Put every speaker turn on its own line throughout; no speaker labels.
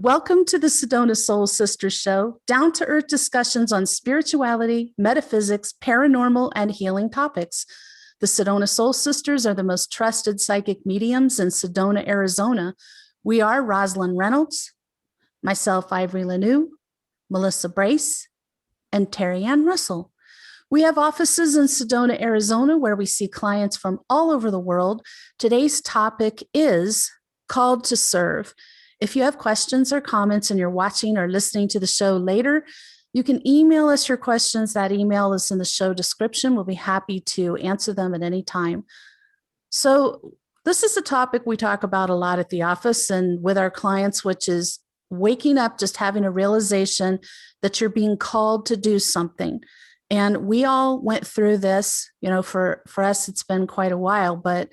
Welcome to the Sedona Soul Sisters show, down-to-earth discussions on spirituality, metaphysics, paranormal, and healing topics. The Sedona Soul Sisters are the most trusted psychic mediums in Sedona, Arizona. We are Rosalind Reynolds, myself, Ivory Lanou, Melissa Brace, and Terri-ann Russell. We have offices in Sedona, Arizona, where we see clients from all over the world. Today's topic is Called to Serve. If you have questions or comments and you're watching or listening to the show later, you can email us your questions. That email is in the show description. We'll be happy to answer them at any time. So this is a topic we talk about a lot at the office and with our clients, which is waking up, just having a realization that you're being called to do something. And we all went through this, for us, it's been quite a while, but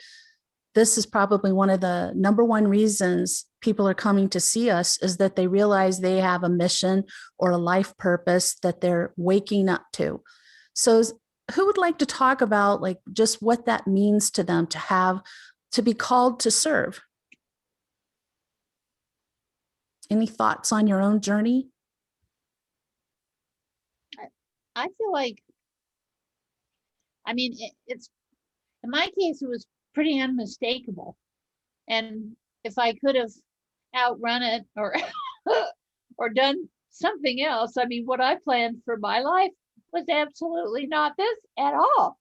this is probably one of the number one reasons people are coming to see us is that they realize they have a mission or a life purpose that they're waking up to. So who would like to talk about just what that means to them to be called to serve? Any thoughts on your own journey?
I feel like, it's in my case, it was pretty unmistakable. And if I could have outrun it or or done something else, what I planned for my life was absolutely not this at all.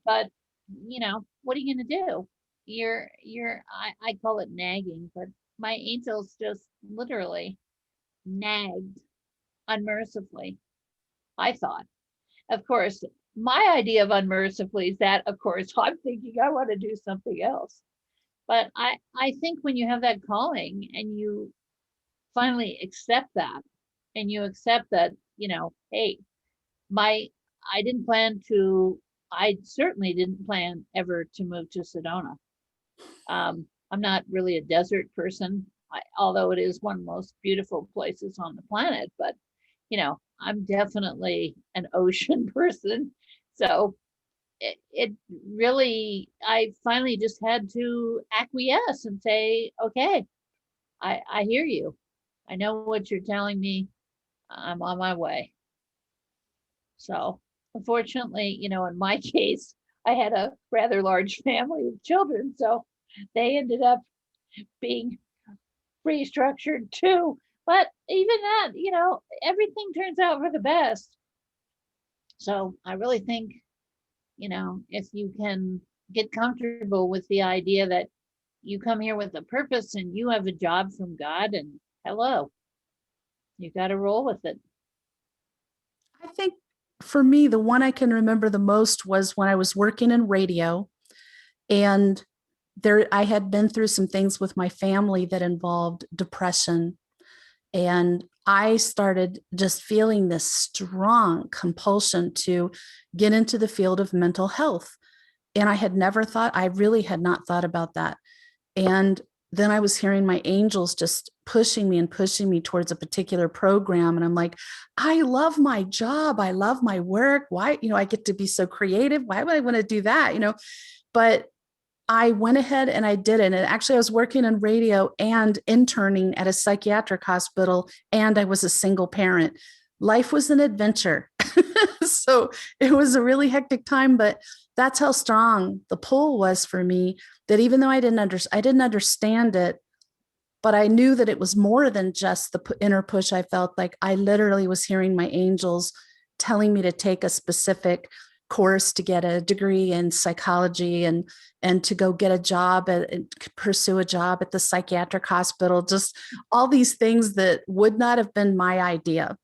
But what are you going to do? I call it nagging, but my angels just literally nagged unmercifully. I thought, of course, my idea of unmercifully is that, of course, I'm thinking I want to do something else. But I think when you have that calling and you finally accept that, and you accept that, hey, I certainly didn't plan ever to move to Sedona. I'm not really a desert person, although it is one of the most beautiful places on the planet, but I'm definitely an ocean person. So it really, I finally just had to acquiesce and say, okay, I hear you. I know what you're telling me. I'm on my way. So unfortunately, in my case, I had a rather large family of children. So they ended up being restructured too. But even that, everything turns out for the best. So I really think, if you can get comfortable with the idea that you come here with a purpose and you have a job from God, and hello, you got to roll with it.
I think for me, the one I can remember the most was when I was working in radio, and I had been through some things with my family that involved depression. And I started just feeling this strong compulsion to get into the field of mental health. And I really had not thought about that. And then I was hearing my angels just pushing me towards a particular program. And I'm like, I love my job. I love my work. Why, I get to be so creative. Why would I want to do that? But I went ahead and I did it. And actually, I was working in radio and interning at a psychiatric hospital, and I was a single parent. Life was an adventure. So it was a really hectic time, but that's how strong the pull was for me, that even though I didn't understand it, but I knew that it was more than just the inner push. I felt like I literally was hearing my angels telling me to take a specific course to get a degree in psychology and to go get a job and pursue a job at the psychiatric hospital, just all these things that would not have been my idea.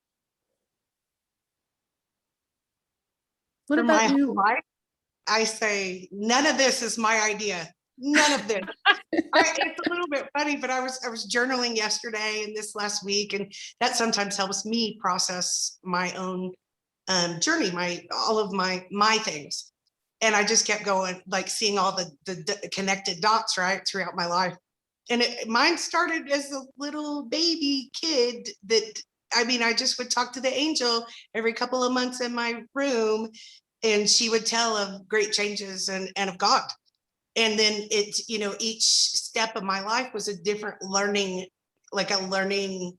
What
For
about
my
you?
Life, I say, none of this is my idea. None of this. It's a little bit funny, but I was journaling yesterday and this last week, and that sometimes helps me process my own journey, all of my things. And I just kept going, seeing all the connected dots right throughout my life. And mine started as a little baby kid that, I just would talk to the angel every couple of months in my room, and she would tell of great changes and of God. And then each step of my life was a different learning like a learning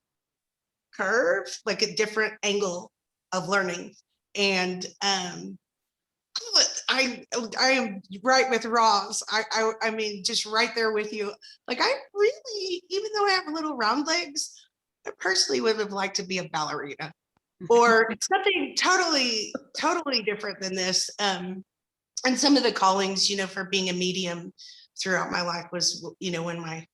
curve, like a different angle of learning. And I am right with Roz. I mean, just right there with you. Like, I really, even though I have little round legs, I personally would have liked to be a ballerina or something totally different than this. And some of the callings, you know, for being a medium throughout my life was, you know, when my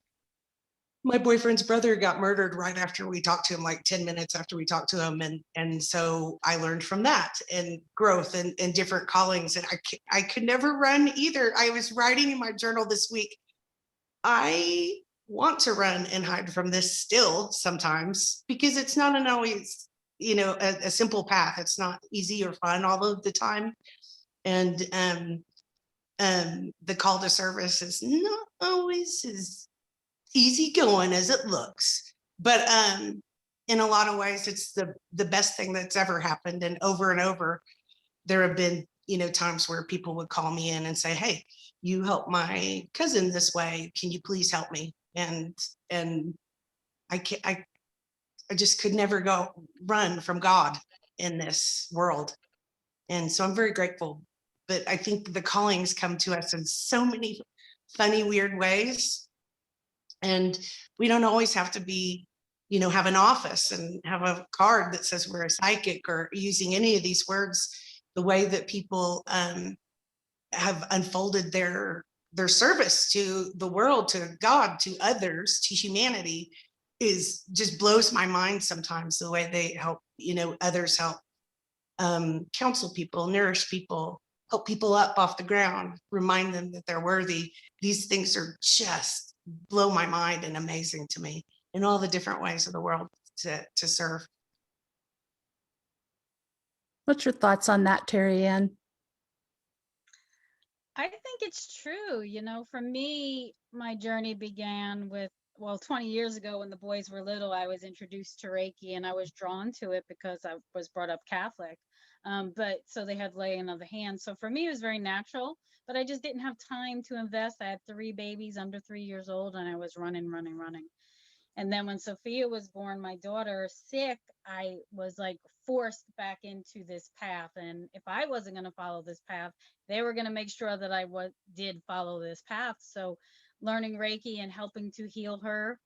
boyfriend's brother got murdered right after we talked to him, like 10 minutes after we talked to him. And so I learned from that and growth and different callings. And I could never run either. I was writing in my journal this week, I want to run and hide from this still sometimes, because it's not an always, you know, a simple path. It's not easy or fun all of the time. And the call to service is not always as easy going as it looks, but in a lot of ways it's the best thing that's ever happened. And over there have been, you know, times where people would call me in and say, hey, you helped my cousin this way, can you please help me? And I just could never run from God in this world. And so I'm very grateful. But I think the callings come to us in so many funny, weird ways. And we don't always have to be, you know, have an office and have a card that says we're a psychic or using any of these words. The way that people have unfolded their service to the world, to God, to others, to humanity is just blows my mind sometimes, the way they help, you know, others help counsel people, nourish people, help people up off the ground, remind them that they're worthy. These things are just blow my mind and amazing to me in all the different ways of the world to serve.
What's your thoughts on that, Terri-ann?
I think it's true. You know, for me, my journey began with, well, 20 years ago when the boys were little, I was introduced to Reiki and I was drawn to it because I was brought up Catholic. But so they had laying of the hands. So for me, it was very natural, but I just didn't have time to invest. I had 3 babies under 3 years old and I was running. And then when Sophia was born, my daughter, sick, I was like forced back into this path. And if I wasn't going to follow this path, they were going to make sure that I did follow this path. So learning Reiki and helping to heal her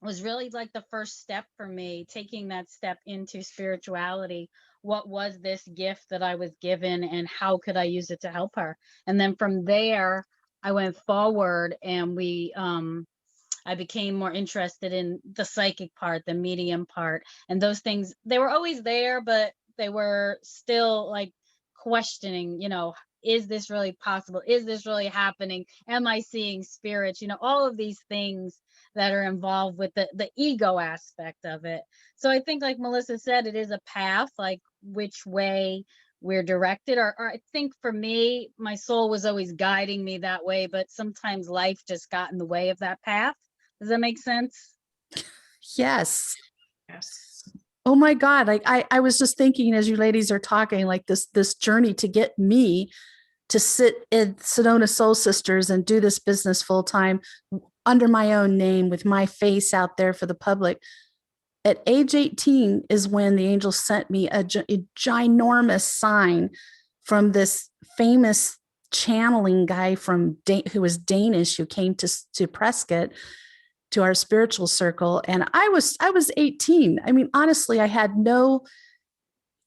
was really like the first step for me, taking that step into spirituality. What was this gift that I was given and how could I use it to help her? And then from there, I went forward and I became more interested in the psychic part, the medium part, and those things. They were always there, but they were still like questioning, you know, is this really possible? Is this really happening? Am I seeing spirits? You know, all of these things that are involved with the ego aspect of it. So I think, like Melissa said, it is a path, like which way we're directed, or I think for me, my soul was always guiding me that way, but sometimes life just got in the way of that path. Does that make sense?
Yes.
Yes.
Oh my God. Like I was just thinking as you ladies are talking, like this journey to get me to sit in Sedona Soul Sisters and do this business full time under my own name with my face out there for the public. At age 18 is when the angel sent me a ginormous sign from this famous channeling guy who was Danish, who came to Prescott, to our spiritual circle. And I was 18. I mean, honestly, I had no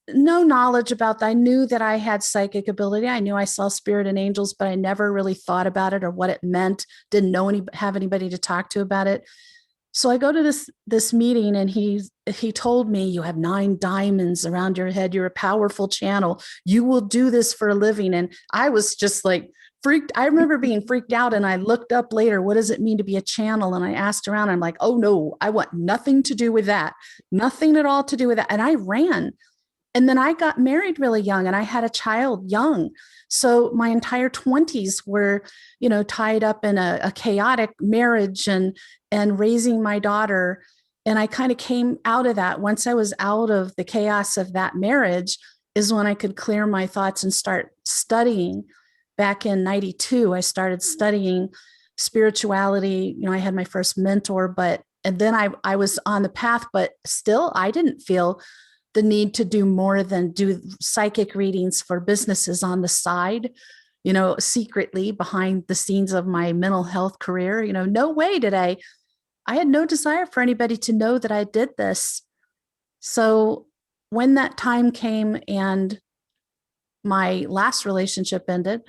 knowledge about that. I knew that I had psychic ability. I knew I saw spirit and angels, but I never really thought about it or what it meant. Didn't have anybody to talk to about it. So I go to this meeting and he told me, you have 9 diamonds around your head. You're a powerful channel. You will do this for a living. And I was just like freaked. I remember being freaked out, and I looked up later, what does it mean to be a channel? And I asked around, I'm like, oh no, I want nothing to do with that. Nothing at all to do with that. And I ran. And then I got married really young and I had a child young. So my entire 20s were, you know, tied up in a chaotic marriage and raising my daughter. And I kind of came out of that. Once I was out of the chaos of that marriage is when I could clear my thoughts and start studying. Back in 92, I started studying spirituality. You know, I had my first mentor, but And then I was on the path, but still I didn't feel the need to do more than do psychic readings for businesses on the side, secretly behind the scenes of my mental health career. No way did I had no desire for anybody to know that I did this. So when that time came and my last relationship ended,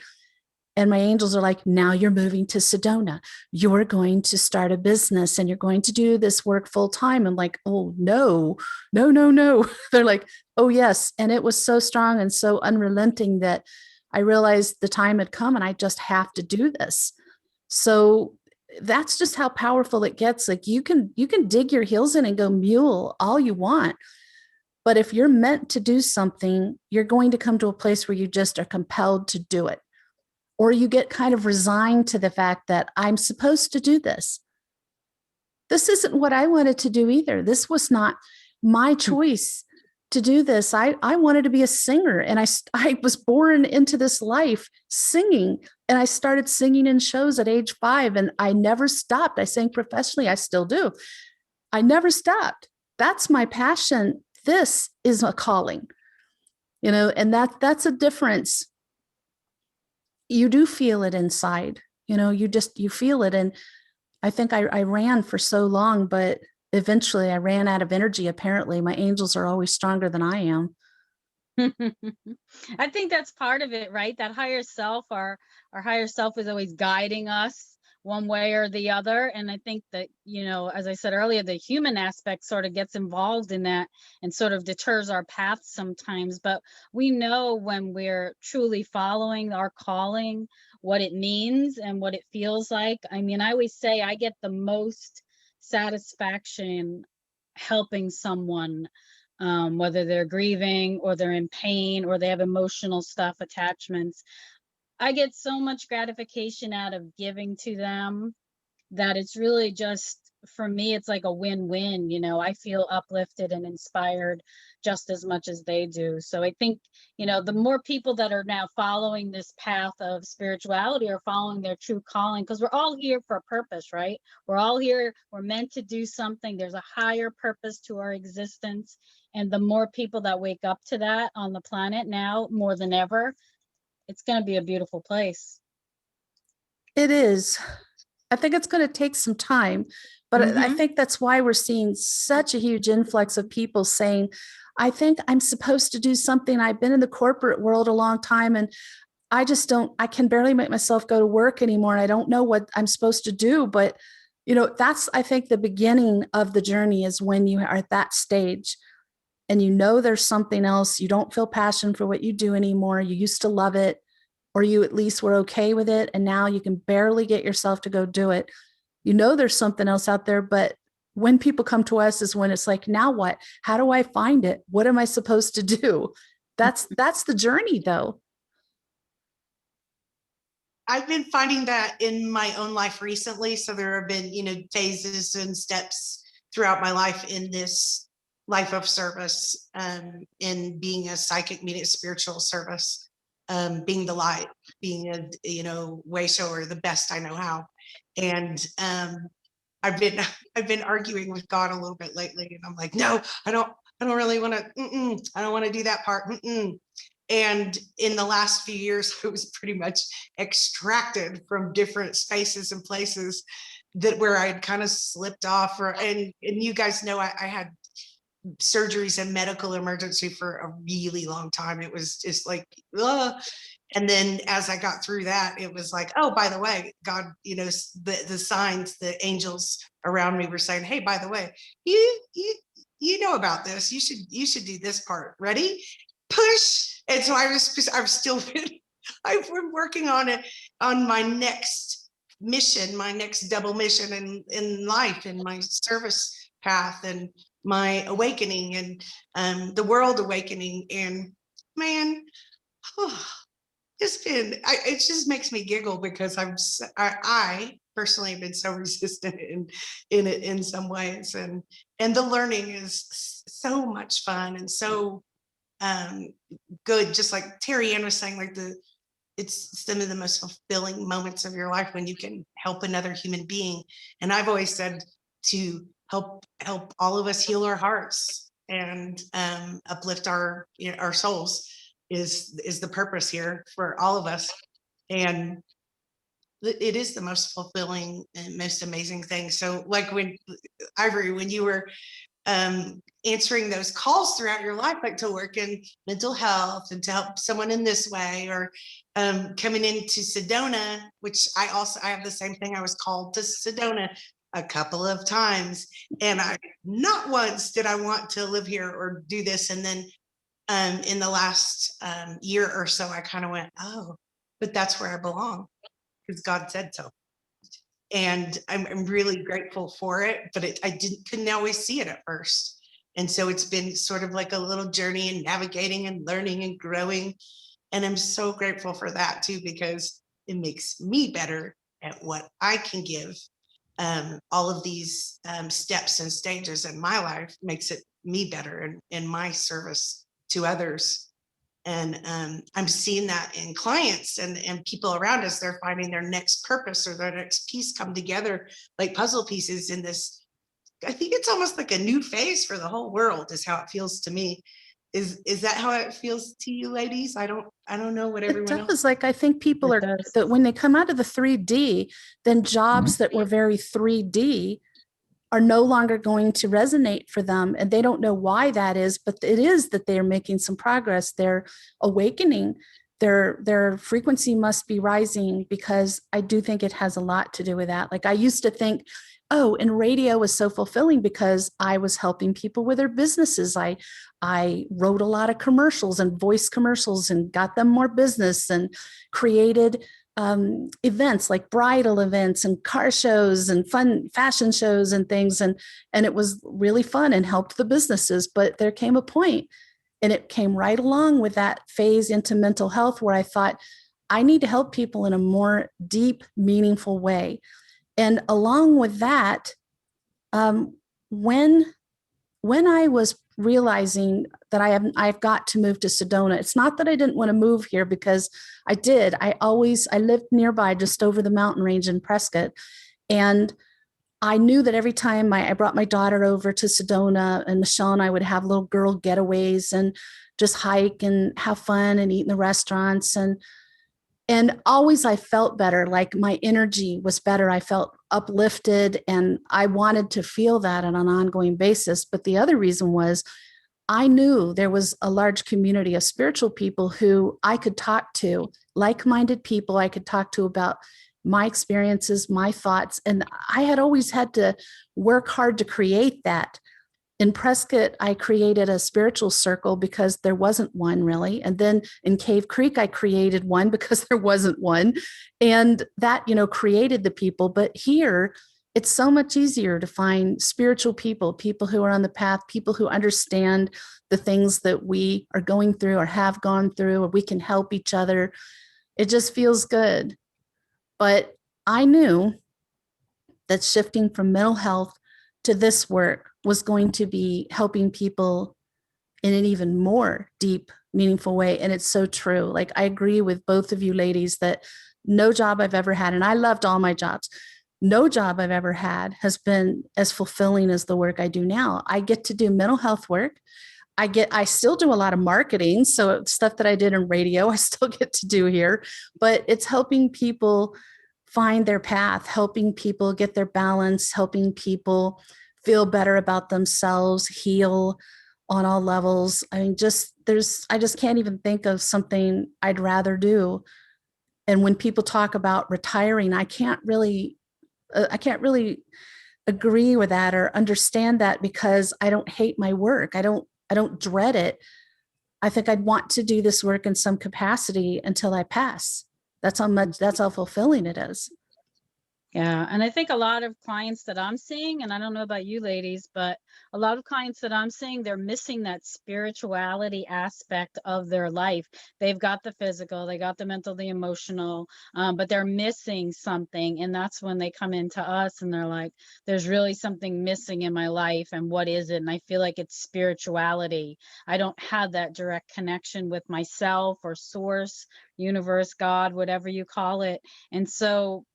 and my angels are like, now you're moving to Sedona. You're going to start a business and you're going to do this work full time. I'm like, oh, no, no, no, no. They're like, oh, yes. And it was so strong and so unrelenting that I realized the time had come and I just have to do this. So that's just how powerful it gets. Like you can dig your heels in and go mule all you want. But if you're meant to do something, you're going to come to a place where you just are compelled to do it. Or you get kind of resigned to the fact that I'm supposed to do this. This isn't what I wanted to do either. This was not my choice to do this. I wanted to be a singer, and I was born into this life singing, and I started singing in shows at age 5, and I never stopped. I sang professionally. I still do. I never stopped. That's my passion. This is a calling, and that's a difference. You do feel it inside, you feel it. And I think I ran for so long, but eventually I ran out of energy. Apparently my angels are always stronger than I am.
I think that's part of it, right? That higher self, our higher self is always guiding us one way or the other. And I think that, as I said earlier, the human aspect sort of gets involved in that and sort of deters our path sometimes. But we know when we're truly following our calling, what it means and what it feels like. I mean, I always say I get the most satisfaction helping someone, whether they're grieving or they're in pain or they have emotional stuff, attachments. I get so much gratification out of giving to them that it's really just, for me, it's like a win-win. I feel uplifted and inspired just as much as they do. So I think, the more people that are now following this path of spirituality are following their true calling, because we're all here for a purpose, right? We're all here. We're meant to do something. There's a higher purpose to our existence. And the more people that wake up to that on the planet now, more than ever, it's going to be a beautiful place.
It is. I think it's going to take some time, but I think that's why we're seeing such a huge influx of people saying, I think I'm supposed to do something. I've been in the corporate world a long time and I can barely make myself go to work anymore. And I don't know what I'm supposed to do. But, that's, I think, the beginning of the journey is when you are at that stage and there's something else. You don't feel passion for what you do anymore. You used to love it, or you at least were okay with it. And now you can barely get yourself to go do it. There's something else out there. But when people come to us is when it's like, now what? How do I find it? What am I supposed to do? That's the journey, though.
I've been finding that in my own life recently. So there have been, phases and steps throughout my life in this life of service, in being a psychic medium, spiritual service, being the light, being a, way shower, the best I know how. And I've been arguing with God a little bit lately, and I'm like, no, I don't really want to. I don't want to do that part. And in the last few years, I was pretty much extracted from different spaces and places where I had kind of slipped off. And you guys know I had surgeries and medical emergency for a really long time. It was just like, ugh. And then as I got through that, it was like, oh, by the way, God, the signs, the angels around me were saying, hey, by the way, you know about this. You should do this part. Ready? Push. And so I've been working on it, on my next mission, my next double mission in life, in my service path and my awakening and the world awakening. And man, it just makes me giggle because I personally have been so resistant in it in some ways, and the learning is so much fun and so good. Just like Terri-ann was saying, like it's some of the most fulfilling moments of your life when you can help another human being. And I've always said to help all of us heal our hearts and uplift our, you know, our souls is the purpose here for all of us. And it is the most fulfilling and most amazing thing. So like when Ivory, when you were answering those calls throughout your life, like to work in mental health and to help someone in this way, or coming into Sedona, which I have the same thing. I was called to Sedona a couple of times, and not once did I want to live here or do this. And then in the last year or so, I kind of went, oh, but that's where I belong because God said so. And I'm really grateful for it, but I couldn't always see it at first. And so it's been sort of like a little journey in navigating and learning and growing. And I'm so grateful for that too, because it makes me better at what I can give. All of these steps and stages in my life makes it me better in my service to others. And I'm seeing that in clients and people around us. They're finding their next purpose or their next piece come together like puzzle pieces in this. I think it's almost like a new phase for the whole world is how it feels to me. Is that how it feels to you, ladies? I don't know what
It
everyone else.
does. Like, I think people
It
are
does.
that when they come out of the 3D, then jobs that were very 3D are no longer going to resonate for them. And they don't know why that is, but it is that they're making some progress. They're awakening. Their frequency must be rising, because I do think it has a lot to do with that. Like, I used to think, oh, and radio was so fulfilling because I was helping people with their businesses. I wrote a lot of commercials and voice commercials and got them more business and created events like bridal events and car shows and fun fashion shows and things. And it was really fun and helped the businesses. But there came a point, and it came right along with that phase into mental health, where I thought, I need to help people in a more deep, meaningful way. And along with that, when I was realizing that I've got to move to Sedona, it's not that I didn't want to move here, because I did. I lived nearby, just over the mountain range in Prescott. And I knew that every time I brought my daughter over to Sedona, and Michelle and I would have little girl getaways and just hike and have fun and eat in the restaurants. And always I felt better, like my energy was better. I felt uplifted, and I wanted to feel that on an ongoing basis. But the other reason was I knew there was a large community of spiritual people who I could talk to, like-minded people I could talk to about my experiences, my thoughts. And I had always had to work hard to create that. In Prescott, I created a spiritual circle because there wasn't one really. And then in Cave Creek, I created one because there wasn't one. And that, created the people. But here, it's so much easier to find spiritual people who are on the path, people who understand the things that we are going through or have gone through, or we can help each other. It just feels good. But I knew that shifting from mental health to this work was going to be helping people in an even more deep, meaningful way. And it's so true. Like, I agree with both of you ladies that no job I've ever had, and I loved all my jobs, no job I've ever had has been as fulfilling as the work I do now. I get to do mental health work. I still do a lot of marketing. So stuff that I did in radio, I still get to do here, but it's helping people find their path, helping people get their balance, helping people feel better about themselves, heal on all levels. I mean, I just can't even think of something I'd rather do. And when people talk about retiring, I can't really agree with that or understand that, because I don't hate my work. I don't dread it. I think I'd want to do this work in some capacity until I pass. That's how fulfilling it is.
Yeah. And I think a lot of clients that I'm seeing, and I don't know about you ladies, but a lot of clients that I'm seeing, they're missing that spirituality aspect of their life. They've got the physical, they got the mental, the emotional, but they're missing something. And that's when they come into us and they're like, there's really something missing in my life. And what is it? And I feel like it's spirituality. I don't have that direct connection with myself or source, universe, God, whatever you call it. And so,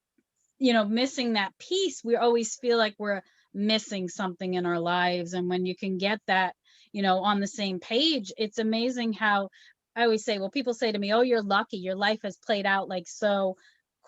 missing that piece, we always feel like we're missing something in our lives. And when you can get that, on the same page, it's amazing how I always say, well, people say to me, oh, you're lucky. Your life has played out like so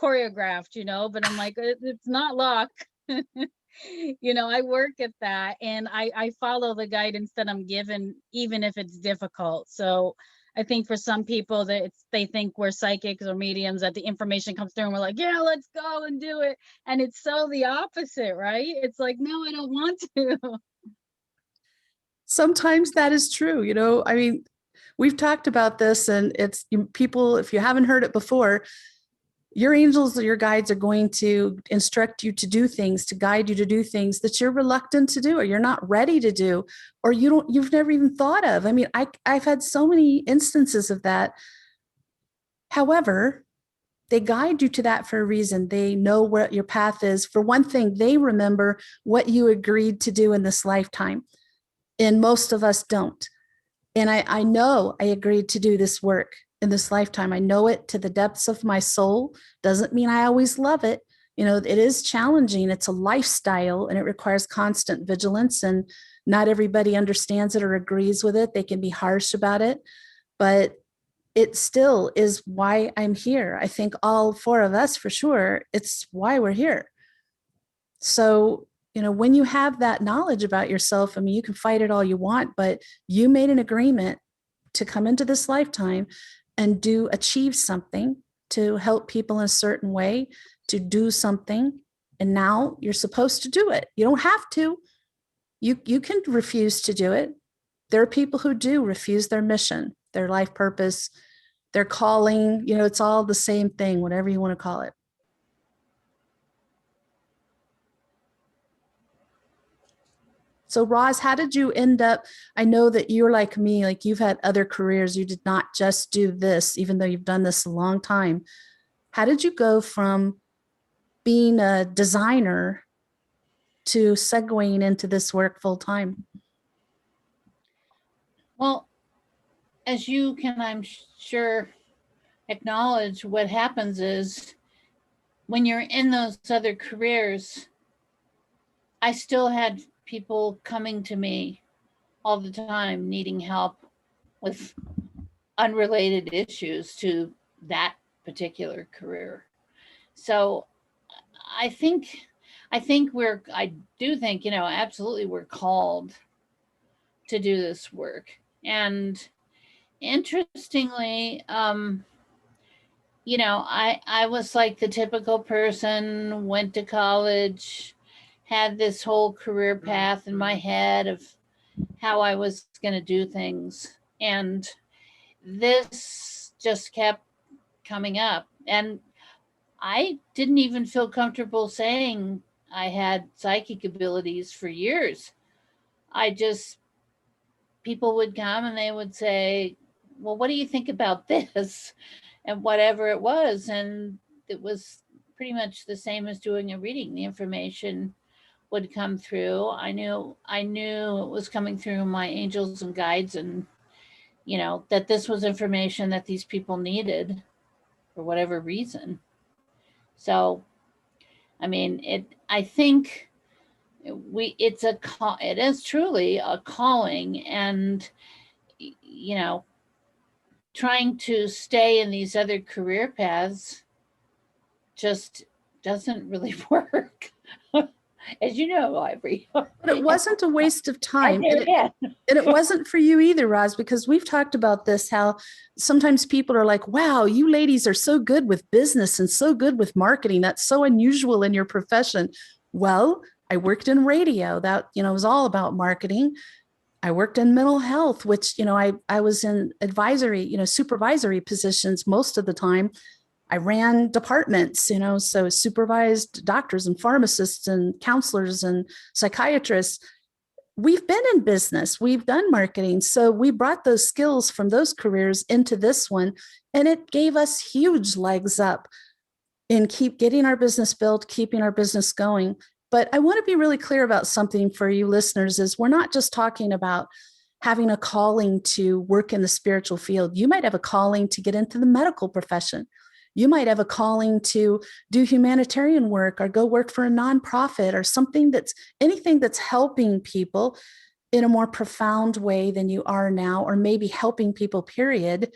choreographed, but I'm like, it's not luck. I work at that, and I follow the guidance that I'm given, even if it's difficult. So I think for some people that they think we're psychics or mediums, that the information comes through and we're like, yeah, let's go and do it. And it's so the opposite, right? It's like, no, I don't want to.
Sometimes that is true. I mean, we've talked about this, and it's people, if you haven't heard it before, your angels or your guides are going to instruct you to do things, to guide you to do things that you're reluctant to do, or you're not ready to do, or you've never even thought of. I mean, I've had so many instances of that. However, they guide you to that for a reason. They know what your path is. For one thing, they remember what you agreed to do in this lifetime. And most of us don't. And I know I agreed to do this work in this lifetime. I know it to the depths of my soul. Doesn't mean I always love it. It is challenging. It's a lifestyle, and it requires constant vigilance, and not everybody understands it or agrees with it. They can be harsh about it, but it still is why I'm here. I think all four of us, for sure, it's why we're here. So, when you have that knowledge about yourself, I mean, you can fight it all you want, but you made an agreement to come into this lifetime and achieve something, to help people in a certain way, to do something. And now you're supposed to do it. You don't have to. You can refuse to do it. There are people who do refuse their mission, their life purpose, their calling. It's all the same thing, whatever you want to call it. So Roz, how did you end up? I know that you're like me, like you've had other careers. You did not just do this, even though you've done this a long time. How did you go from being a designer to segueing into this work full time?
Well, as you can, I'm sure, acknowledge, what happens is when you're in those other careers, I still had people coming to me all the time needing help with unrelated issues to that particular career. So I do think, absolutely we're called to do this work. And interestingly, I was like the typical person, went to college, had this whole career path in my head of how I was going to do things. And this just kept coming up. And I didn't even feel comfortable saying I had psychic abilities for years. People would come and they would say, well, what do you think about this? And whatever it was. And it was pretty much the same as doing a reading. The information would come through. I knew it was coming through my angels and guides, and that this was information that these people needed for whatever reason. So, I mean, I think it is truly a calling, and trying to stay in these other career paths just doesn't really work. As you know, Ivory.
But it wasn't a waste of time.
And
it wasn't for you either, Roz, because we've talked about this, how sometimes people are like, wow, you ladies are so good with business and so good with marketing. That's so unusual in your profession. Well, I worked in radio. That, was all about marketing. I worked in mental health, which, I was in advisory, supervisory positions most of the time. I ran departments, so supervised doctors and pharmacists and counselors and psychiatrists. We've been in business, we've done marketing. So we brought those skills from those careers into this one, and it gave us huge legs up in getting our business built, keeping our business going. But I want to be really clear about something for you listeners, is we're not just talking about having a calling to work in the spiritual field. You might have a calling to get into the medical profession. You might have a calling to do humanitarian work or go work for a nonprofit or something anything that's helping people in a more profound way than you are now, or maybe helping people, period.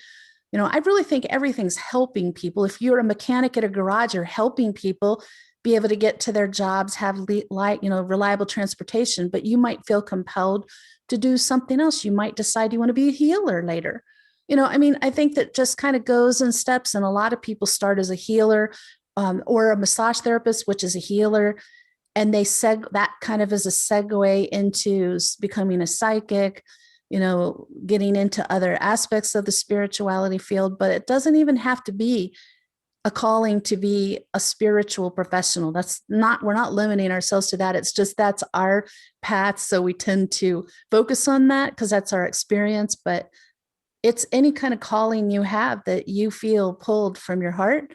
I really think everything's helping people. If you're a mechanic at a garage, you're helping people be able to get to their jobs, have reliable transportation, but you might feel compelled to do something else. You might decide you want to be a healer later. I think that just kind of goes in steps, and a lot of people start as a healer or a massage therapist, which is a healer, and that kind of is a segue into becoming a psychic, getting into other aspects of the spirituality field. But it doesn't even have to be a calling to be a spiritual professional. We're not limiting ourselves to that. It's just that's our path. So we tend to focus on that because that's our experience. But it's any kind of calling you have that you feel pulled from your heart,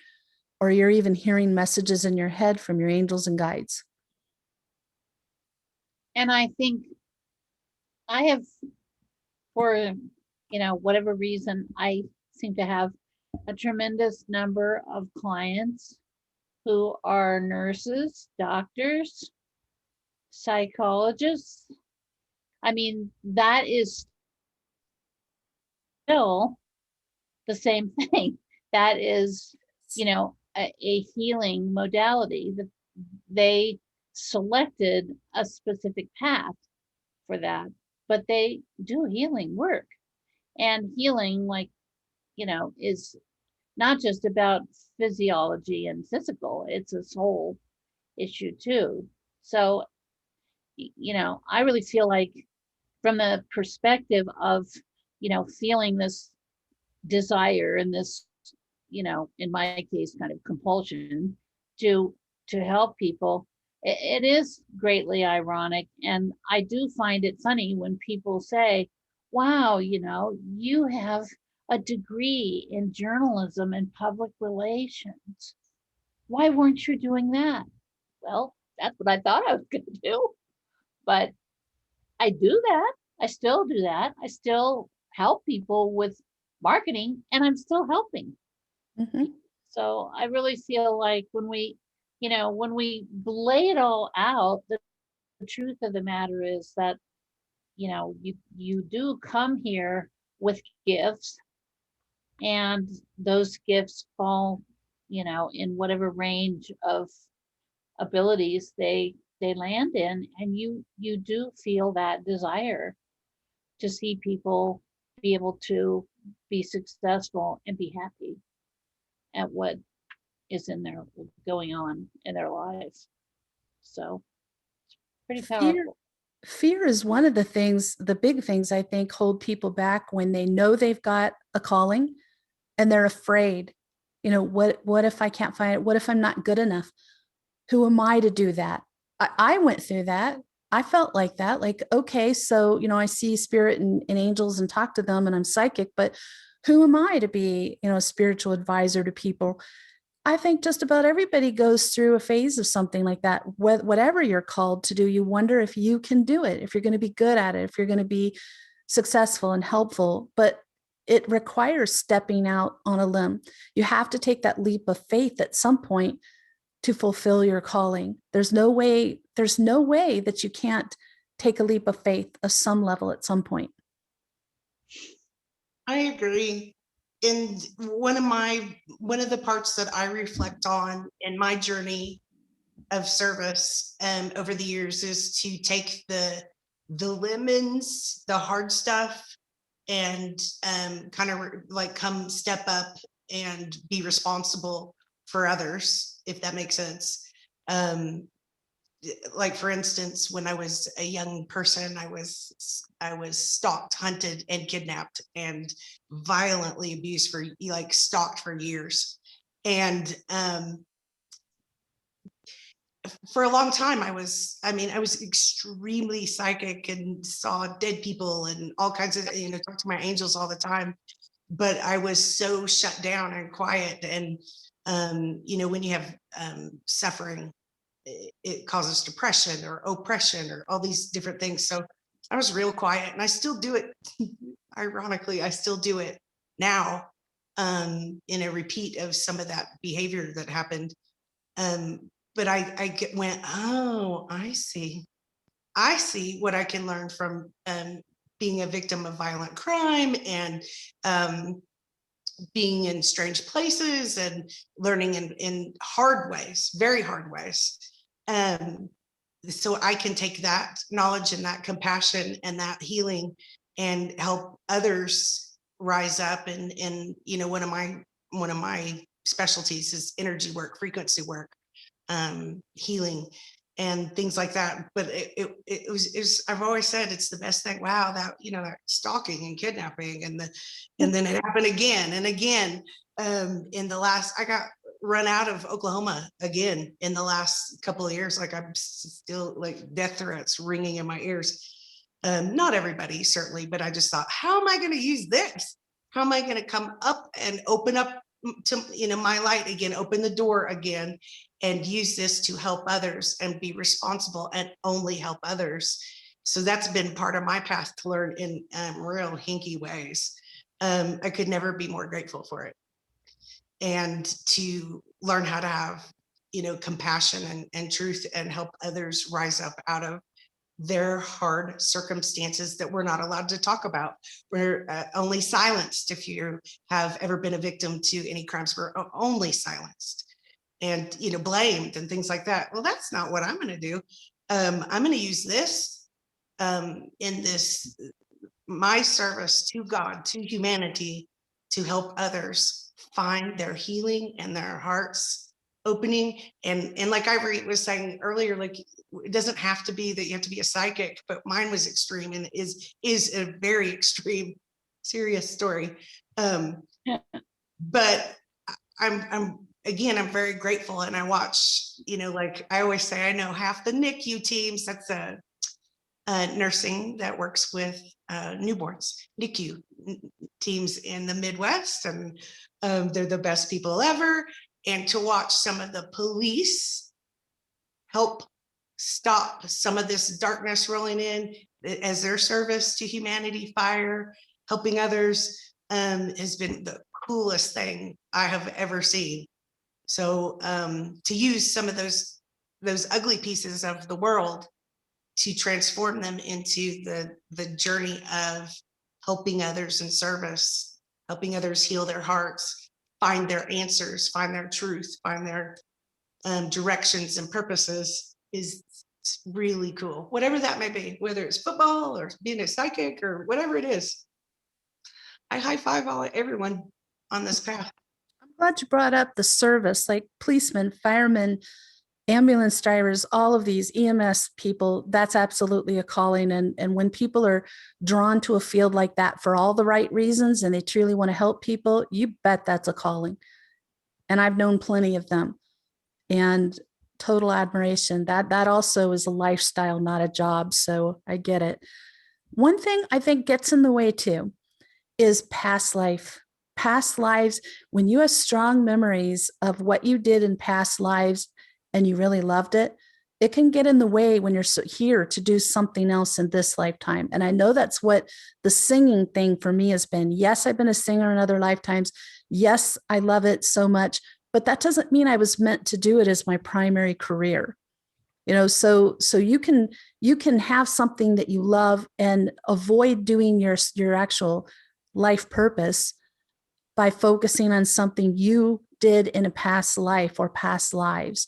or you're even hearing messages in your head from your angels and guides.
And I think I have, for whatever reason, I seem to have a tremendous number of clients who are nurses, doctors, psychologists. I mean, that is still the same thing. That is, a healing modality. That they selected a specific path for that, but they do healing work. And healing, is not just about physiology and physical, it's a soul issue too. So, I really feel like, from the perspective of, feeling this desire and this, in my case, kind of compulsion to help people, it is greatly ironic. And I do find it funny when people say, wow, you have a degree in journalism and public relations. Why weren't you doing that? Well, that's what I thought I was going to do. But I do that. I still do that. I still help people with marketing, and I'm still helping.
Mm-hmm.
So I really feel like when we lay it all out, the truth of the matter is that, you do come here with gifts, and those gifts fall, in whatever range of abilities they land in, and you do feel that desire to see people be able to be successful and be happy at what is going on in their lives. So it's pretty powerful.
Fear is one of the big things I think hold people back when they know they've got a calling and they're afraid. What if I can't find it? What if I'm not good enough? Who am I to do that? I went through that. I felt like that, like, okay, so, I see spirit and angels and talk to them, and I'm psychic, but who am I to be, a spiritual advisor to people? I think just about everybody goes through a phase of something like that. Whatever you're called to do, you wonder if you can do it, if you're going to be good at it, if you're going to be successful and helpful. But it requires stepping out on a limb. You have to take that leap of faith at some point to fulfill your calling. There's no way that you can't take a leap of faith of some level at some point.
I agree. And one of the parts that I reflect on in my journey of service over the years is to take the lemons, the hard stuff, and kind of like come step up and be responsible for others, if that makes sense. Like, for instance, when I was a young person, I was stalked, hunted, and kidnapped, and violently abused stalked for years. And for a long time, I was extremely psychic and saw dead people and all kinds of, talked to my angels all the time. But I was so shut down and quiet. And, when you have suffering, it causes depression or oppression or all these different things. So I was real quiet, and I still do it. Ironically, I still do it now. in a repeat of some of that behavior that happened. But went, oh, I see what I can learn from being a victim of violent crime and being in strange places and learning in hard ways, very hard ways. So I can take that knowledge and that compassion and that healing and help others rise up. And one of my specialties is energy work, frequency work, healing and things like that. But it was I've always said it's the best thing. Wow, that that stalking and kidnapping and then it happened again and again. In the last, I got run out of Oklahoma again in the last couple of years. Like I'm still like death threats ringing in my ears. Not everybody certainly, but I just thought, how am I going to use this? How am I going to come up and open up to my light again, open the door again, and use this to help others and be responsible and only help others. So that's been part of my path to learn in real hinky ways. I could never be more grateful for it. And to learn how to have, compassion and truth and help others rise up out of their hard circumstances that we're not allowed to talk about. We're only silenced. If you have ever been a victim to any crimes, we're only silenced and blamed and things like that. Well, that's not what I'm going to do. I'm going to use this in this my service to God, to humanity, to help others find their healing and their hearts opening. And like Ivory was saying earlier, like it doesn't have to be that you have to be a psychic, but mine was extreme and is a very extreme, serious story. But I'm very grateful, and I watch, like I always say, I know half the NICU teams. That's a nursing that works with newborns, NICU teams in the Midwest, and they're the best people ever. And to watch some of the police help stop some of this darkness rolling in as their service to humanity, fire, helping others, has been the coolest thing I have ever seen. So to use some of those ugly pieces of the world to transform them into the journey of helping others in service, helping others heal their hearts, find their answers, find their truth, find their directions and purposes is really cool. Whatever that may be, whether it's football or being a psychic or whatever it is. I high five everyone on this path.
I'm glad you brought up the service, like policemen, firemen, ambulance drivers, all of these EMS people. That's absolutely a calling. And when people are drawn to a field like that for all the right reasons and they truly want to help people, you bet that's a calling. And I've known plenty of them. And total admiration. That also is a lifestyle, not a job. So I get it. One thing I think gets in the way too is past life. Past lives, when you have strong memories of what you did in past lives and you really loved it, it can get in the way when you're here to do something else in this lifetime. And I know that's what the singing thing for me has been. Yes, I've been a singer in other lifetimes. Yes, I love it so much, but that doesn't mean I was meant to do it as my primary career. So you can have something that you love and avoid doing your actual life purpose by focusing on something you did in a past life or past lives.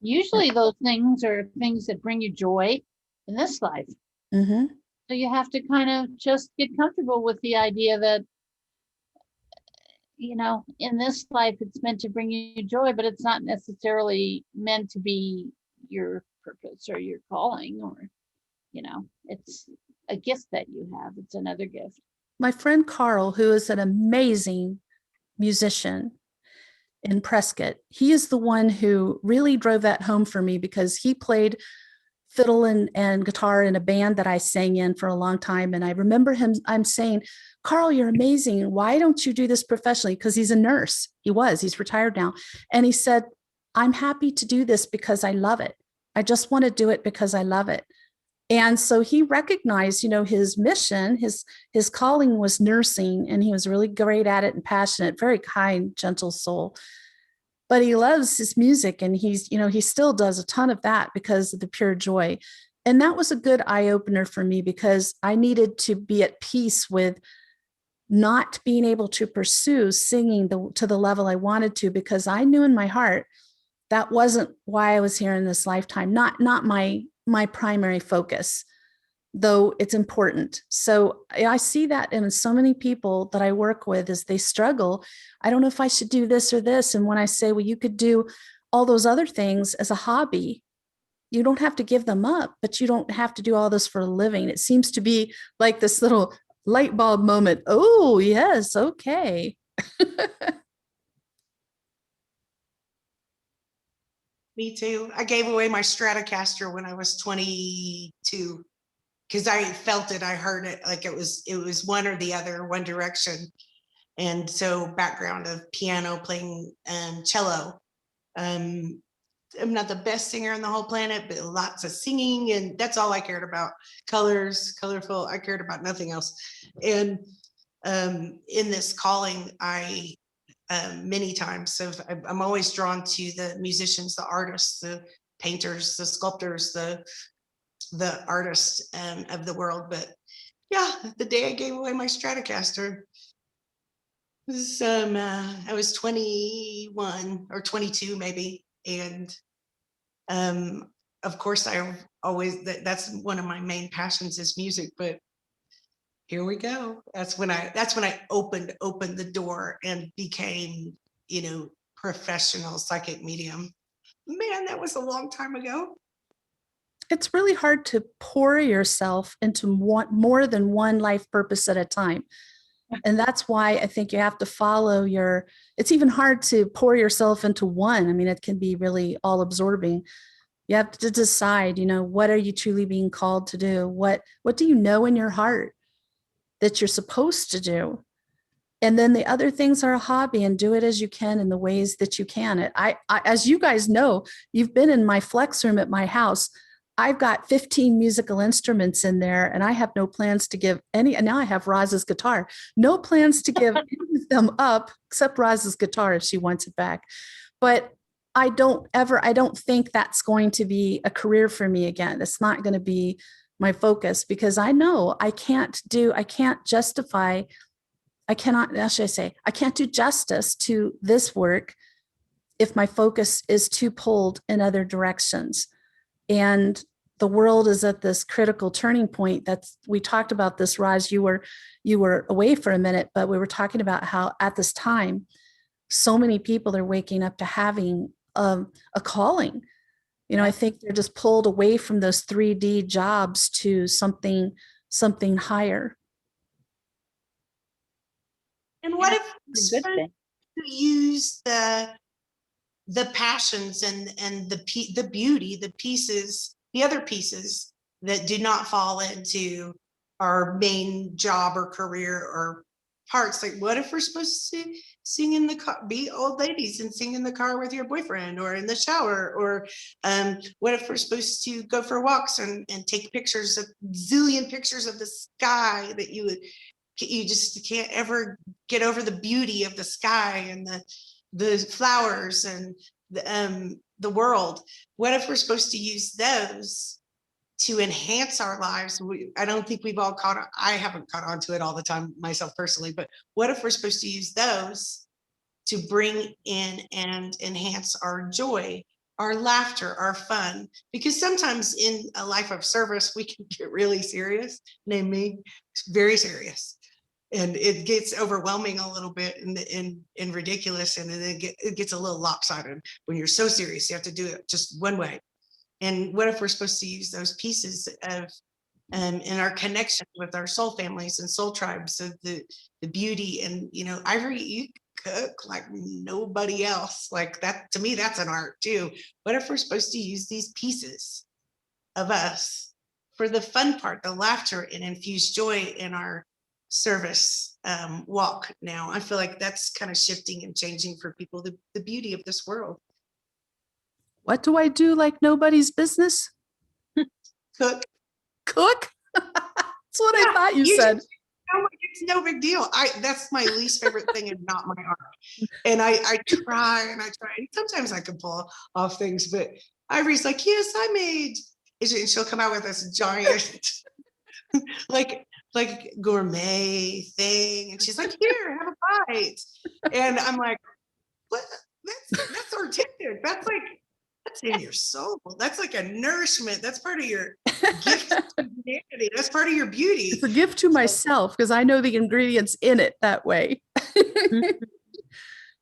Usually those things are things that bring you joy in this life.
Mm-hmm.
So you have to kind of just get comfortable with the idea that, in this life, it's meant to bring you joy, but it's not necessarily meant to be your purpose or your calling, or, it's a gift that you have. It's another gift.
My friend Carl, who is an amazing musician in Prescott, he is the one who really drove that home for me because he played fiddle and guitar in a band that I sang in for a long time. And I remember I'm saying, Carl, you're amazing. Why don't you do this professionally? Because he's a nurse. He's retired now. And he said, I'm happy to do this because I love it. I just want to do it because I love it. And so he recognized, his mission, his calling was nursing, and he was really great at it and passionate, very kind, gentle soul. But he loves his music, and he still does a ton of that because of the pure joy. And that was a good eye opener for me, because I needed to be at peace with not being able to pursue singing to the level I wanted to, because I knew in my heart that wasn't why I was here in this lifetime, not my primary focus, though it's important. So I see that in so many people that I work with as they struggle. I don't know if I should do this or this. And when I say, well, you could do all those other things as a hobby, you don't have to give them up, but you don't have to do all this for a living. It seems to be like this little light bulb moment. Oh, yes. Okay.
Me too. I gave away my Stratocaster when I was 22 because I felt it. I heard it like it was one or the other, one direction. And so background of piano, playing cello. I'm not the best singer on the whole planet, but lots of singing, and that's all I cared about. Colors, colorful. I cared about nothing else. And in this calling, I many times. So I'm always drawn to the musicians, the artists, the painters, the sculptors, the artists of the world. But yeah, the day I gave away my Stratocaster was I was 21 or 22 maybe, and of course I always that's one of my main passions is music. But here we go. That's when I opened the door and became, professional psychic medium. Man, that was a long time ago.
It's really hard to pour yourself into more than one life purpose at a time. And that's why I think you have to follow it's even hard to pour yourself into one. I mean, it can be really all absorbing. You have to decide, what are you truly being called to do? What do you know in your heart that you're supposed to do? And then the other things are a hobby, and do it as you can in the ways that you can. I as you guys know, you've been in my flex room at my house. I've got 15 musical instruments in there, and I have no plans to give any. And now I have Roz's guitar. No plans to give any of them up, except Roz's guitar if she wants it back. But I don't think that's going to be a career for me again. It's not going to be my focus, because I know I can't do justice to this work if my focus is too pulled in other directions. And the world is at this critical turning point. We talked about this, Roz, you were away for a minute, but we were talking about how at this time, so many people are waking up to having a calling. I think they're just pulled away from those 3D jobs to something higher.
And what if
It's a good thing.
to use the passions and the beauty, the pieces, the other pieces that do not fall into our main job or career or parts? Like, what if we're supposed to sing in the car, be old ladies and sing in the car with your boyfriend or in the shower? Or what if we're supposed to go for walks and take pictures, of zillion pictures of the sky that you just can't ever get over the beauty of the sky and the flowers and the world? What if we're supposed to use those to enhance our lives? I don't think we've all I haven't caught on to it all the time myself personally, but what if we're supposed to use those to bring in and enhance our joy, our laughter, our fun? Because sometimes in a life of service, we can get really serious, name me, very serious. And it gets overwhelming a little bit and ridiculous. And then it gets a little lopsided when you're so serious. You have to do it just one way. And what if we're supposed to use those pieces of in our connection with our soul families and soul tribes of the beauty? And Ivory, you cook like nobody else. Like that, to me, that's an art too. What if we're supposed to use these pieces of us for the fun part, the laughter, and infuse joy in our service walk? Now I feel like that's kind of shifting and changing for people, the beauty of this world.
What do I do like nobody's business?
Cook.
Cook? That's what I
Yeah,
thought you
you
said.
just feel like it's no big deal. That's my least favorite thing and not my art. And I try and I try. And sometimes I can pull off things, but Ivory's like, yes, I made. And she'll come out with this giant, like gourmet thing. And she's like, here, have a bite. And I'm like, what? That's artistic. That's in your soul. That's like a nourishment. That's part of your gift to humanity. That's part of your beauty.
It's a gift to myself because I know the ingredients in it that way.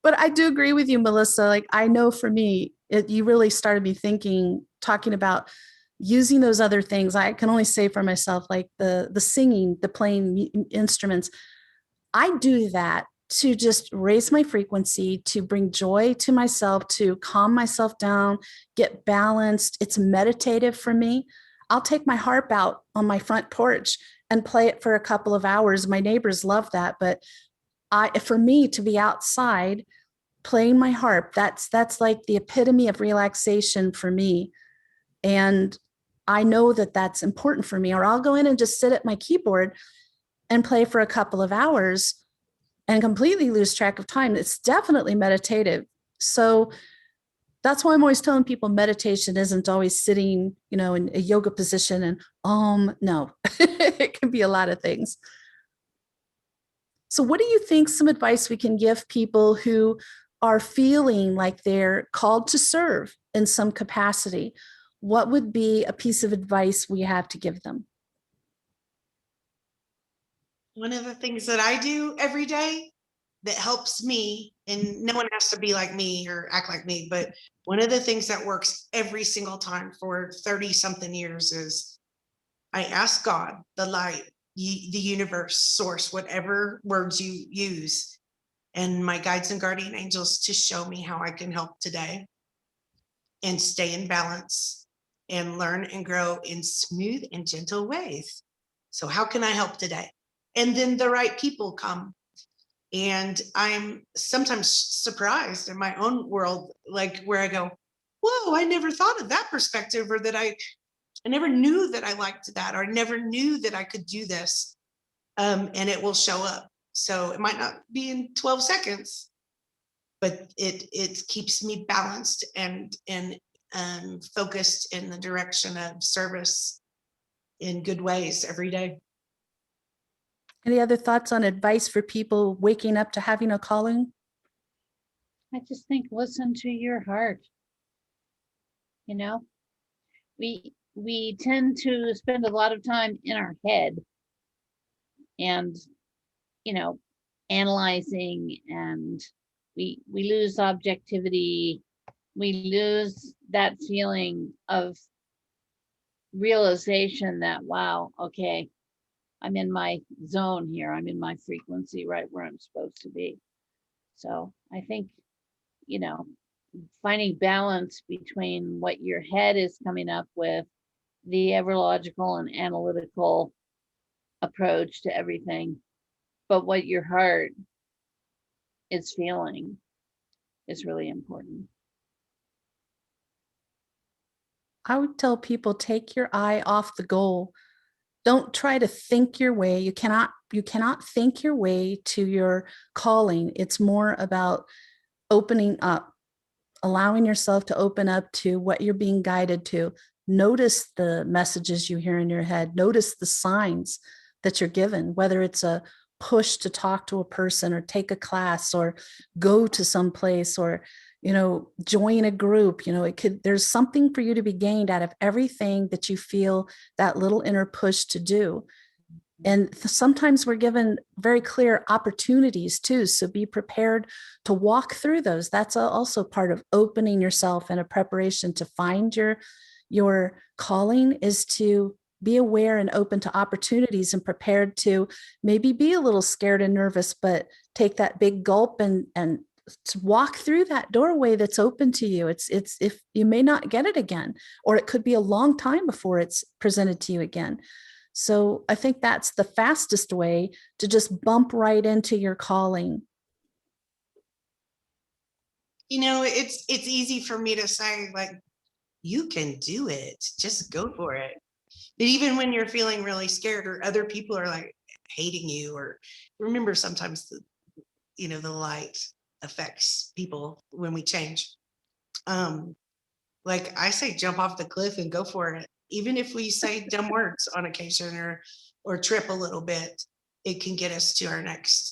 But I do agree with you, Melissa. Like, I know for me, you really started me thinking, talking about using those other things. I can only say for myself, like the singing, the playing instruments. I do that to just raise my frequency, to bring joy to myself, to calm myself down, get balanced. It's meditative for me. I'll take my harp out on my front porch and play it for a couple of hours. My neighbors love that, but for me to be outside playing my harp, that's like the epitome of relaxation for me. And I know that that's important for me. Or I'll go in and just sit at my keyboard and play for a couple of hours and completely lose track of time. It's definitely meditative. So that's why I'm always telling people meditation isn't always sitting, in a yoga position and no, it can be a lot of things. So what do you think some advice we can give people who are feeling like they're called to serve in some capacity? What would be a piece of advice we have to give them?
One of the things that I do every day that helps me, and no one has to be like me or act like me, but one of the things that works every single time for 30 something years is I ask God, the light, the universe, source, whatever words you use, and my guides and guardian angels to show me how I can help today and stay in balance and learn and grow in smooth and gentle ways. So how can I help today? And then the right people come. And I'm sometimes surprised in my own world, like where I go, whoa, I never thought of that perspective, or that I never knew that I liked that, or I never knew that I could do this. And it will show up. So it might not be in 12 seconds, but it keeps me balanced and focused in the direction of service in good ways every day.
Any other thoughts on advice for people waking up to having a calling?
I just think listen to your heart. We tend to spend a lot of time in our head and analyzing, and we lose objectivity. We lose that feeling of realization that, wow, okay, I'm in my zone here. I'm in my frequency, right where I'm supposed to be. So I think, finding balance between what your head is coming up with, the everlogical and analytical approach to everything, but what your heart is feeling is really important.
I would tell people, take your eye off the goal. Don't try to think your way. You cannot think your way to your calling. It's more about opening up, allowing yourself to open up to what you're being guided to. Notice the messages you hear in your head. Notice the signs that you're given, whether it's a push to talk to a person or take a class or go to some place or join a group. There's something for you to be gained out of everything that you feel that little inner push to do. And sometimes we're given very clear opportunities too. So be prepared to walk through those. That's also part of opening yourself and a preparation to find your calling, is to be aware and open to opportunities and prepared to maybe be a little scared and nervous, but take that big gulp and to walk through that doorway that's open to you. It's if you may not get it again, or it could be a long time before it's presented to you again. So I think that's the fastest way to just bump right into your calling.
It's easy for me to say, like, you can do it, just go for it. But even when you're feeling really scared or other people are like hating you, or remember sometimes the light affects people when we change. Like I say, jump off the cliff and go for it. Even if we say dumb words on occasion or trip a little bit, it can get us to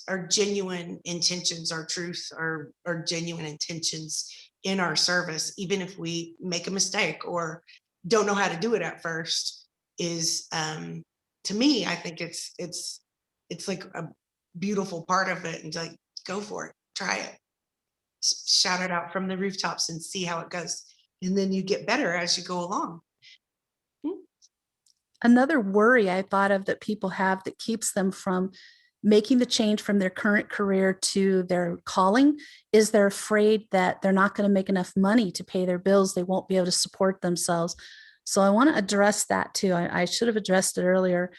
our genuine intentions, our truth, our genuine intentions in our service, even if we make a mistake or don't know how to do it at first, is to me, I think it's like a beautiful part of it, and like go for it, try it, shout it out from the rooftops and see how it goes. And then you get better as you go along.
Another worry I thought of that people have that keeps them from making the change from their current career to their calling is they're afraid that they're not going to make enough money to pay their bills. They won't be able to support themselves. So I want to address that too. I should have addressed it earlier.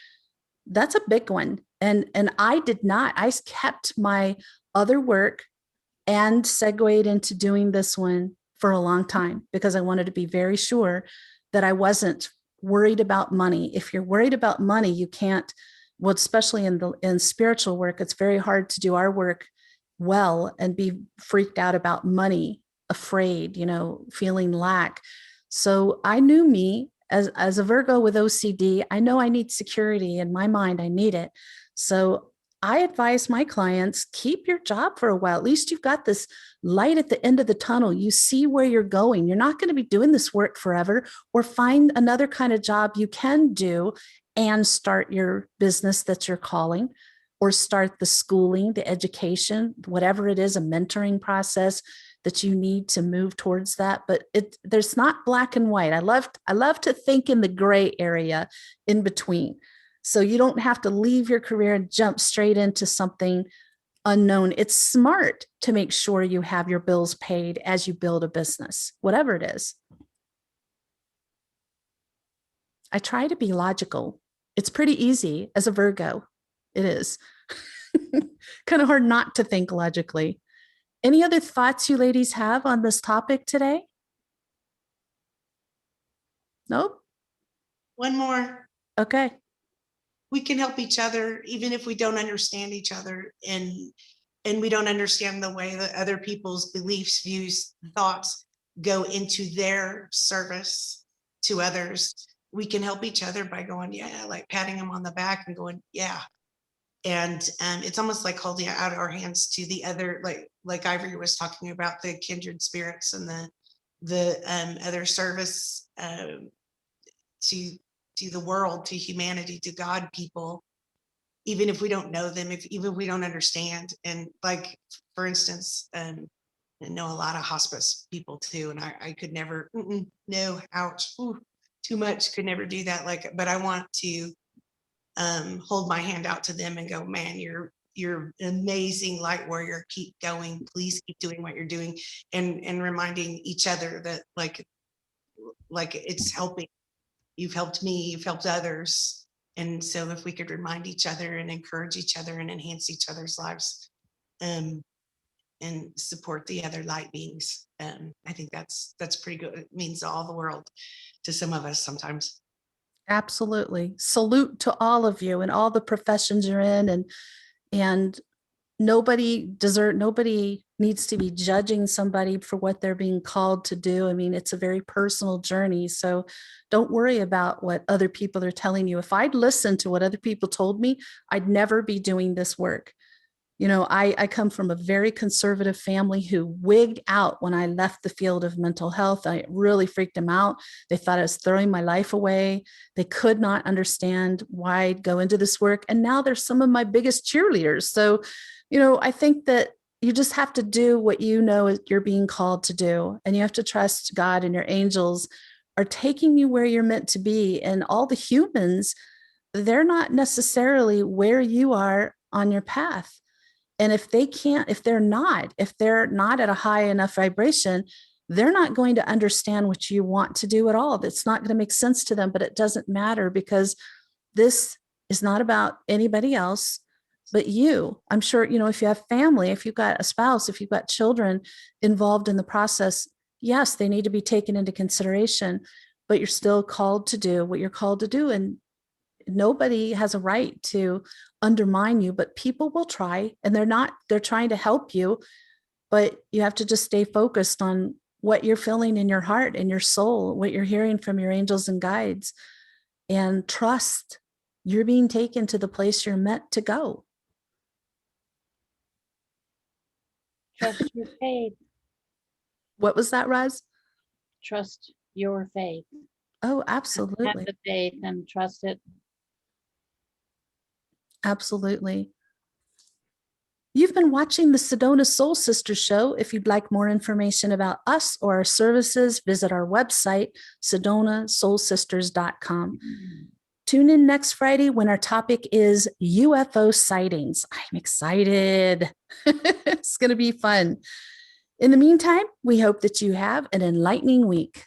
That's a big one. And I did not. I kept my other work and segued into doing this one for a long time because I wanted to be very sure that I wasn't worried about money. If you're worried about money, you can't, well, especially in spiritual work, it's very hard to do our work well and be freaked out about money, afraid, feeling lack. So I knew me as a Virgo with OCD. I know I need security in my mind. I need it. So I advise my clients, keep your job for a while. At least you've got this light at the end of the tunnel. You see where you're going. You're not going to be doing this work forever, or find another kind of job you can do and start your business that's your calling, or start the schooling, the education, whatever it is, a mentoring process that you need to move towards that. But there's not black and white. I love to think in the gray area in between. So you don't have to leave your career and jump straight into something unknown. It's smart to make sure you have your bills paid as you build a business, whatever it is. I try to be logical. It's pretty easy as a Virgo. It is kind of hard not to think logically. Any other thoughts you ladies have on this topic today? Nope.
One more.
Okay.
We can help each other even if we don't understand each other, and we don't understand the way that other people's beliefs, views, thoughts go into their service to others. We can help each other by going, yeah, like patting them on the back and going, yeah. And it's almost like holding out our hands to the other, like Ivory was talking about, the kindred spirits and the other service to the world, to humanity, to God people, even if we don't know them, even if we don't understand. And like, for instance, I know a lot of hospice people too, and I could never, no, ouch, ooh, too much, could never do that. But I want to hold my hand out to them and go, man, you're an amazing light warrior. Keep going. Please keep doing what you're doing, and reminding each other that like it's helping. You've helped me, you've helped others. And so if we could remind each other and encourage each other and enhance each other's lives, and support the other light beings, I think that's pretty good. It means all the world to some of us sometimes.
Absolutely. Salute to all of you and all the professions you're in, and nobody needs to be judging somebody for what they're being called to do. I mean, it's a very personal journey. So don't worry about what other people are telling you. If I'd listened to what other people told me, I'd never be doing this work. I come from a very conservative family who wigged out when I left the field of mental health. I really freaked them out. They thought I was throwing my life away. They could not understand why I'd go into this work. And now they're some of my biggest cheerleaders. So, I think that you just have to do what you're being called to do. And you have to trust God, and your angels are taking you where you're meant to be. And all the humans, they're not necessarily where you are on your path. And if they're not at a high enough vibration, they're not going to understand what you want to do at all. That's not going to make sense to them, but it doesn't matter, because this is not about anybody else but you. I'm sure, if you have family, if you've got a spouse, if you've got children involved in the process, yes, they need to be taken into consideration. but you're still called to do what you're called to do. And nobody has a right to undermine you, but people will try, and they're trying to help you, but you have to just stay focused on what you're feeling in your heart and your soul, what you're hearing from your angels and guides, and trust you're being taken to the place you're meant to go.
Trust your faith.
What was that, Roz?
Trust your faith.
Oh,
Have
absolutely.
the faith and trust it.
Absolutely. You've been watching the Sedona Soul Sisters show. If you'd like more information about us or our services, visit our website, sedonasoulsisters.com. Tune in next Friday when our topic is UFO sightings. I'm excited. It's going to be fun. In the meantime, we hope that you have an enlightening week.